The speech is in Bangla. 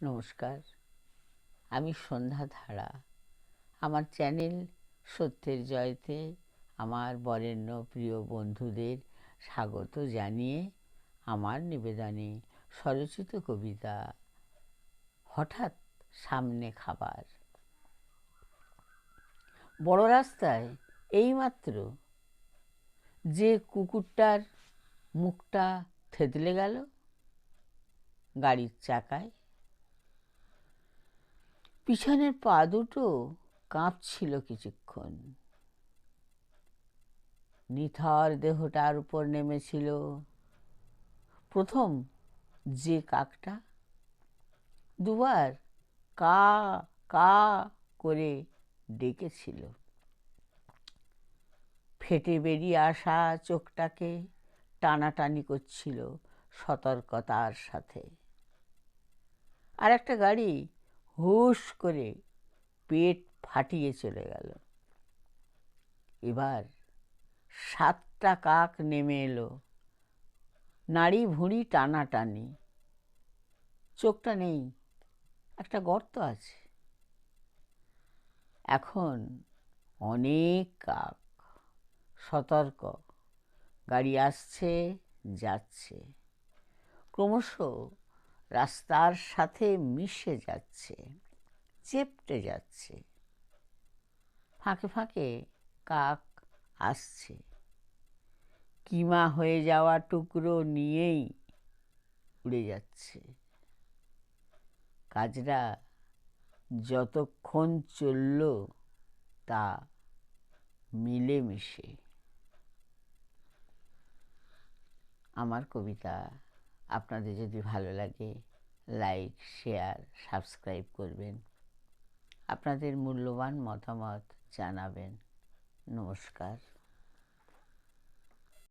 নমস্কার, আমি সন্ধ্যা ধারা। আমার চ্যানেল সত্যের জয়তে আমার বরেণ্য প্রিয় বন্ধুদের স্বাগত জানিয়ে আমার নিবেদনে স্বরচিত কবিতা হঠাৎ সামনে খাবার। বড় রাস্তায় এইমাত্র যে কুকুরটার মুখটা থেতলে গেল গাড়ির চাকায়, পিছনের পা দুটো কাঁপছিল কিছুক্ষণ। নিথর দেহটার উপর নেমেছিল প্রথম যে কাকটা, দুবার কা কা করে ডেকেছিল। ফেটে বেরিয়ে আসা চোখটাকে টানাটানি করছিল সতর্কতার সাথে। আর একটা গাড়ি হুশ করে পেট ফাটিয়ে চলে গেল। এবার 7টা কাক নেমে এলো, নাড়ি ভুঁড়ি টানাটানি। চোখটা নেই, একটা গর্ত আছে। এখন অনেক কাক সতর্ক, গাড়ি আসছে যাচ্ছে, ক্রমশ রাস্তার সাথে মিশে যাচ্ছে, চেপটে যাচ্ছে। ফাঁকে ফাঁকে কাক আসছে, কিমা হয়ে যাওয়া টুকরো নিয়েই উড়ে যাচ্ছে। কাজটা যতক্ষণ চলল তা মিলেমিশে। আমার কবিতা আপনাদের যদি ভালো লাগে লাইক, শেয়ার, সাবস্ক্রাইব করবেন। আপনাদের মূল্যবান মতামত জানাবেন। নমস্কার।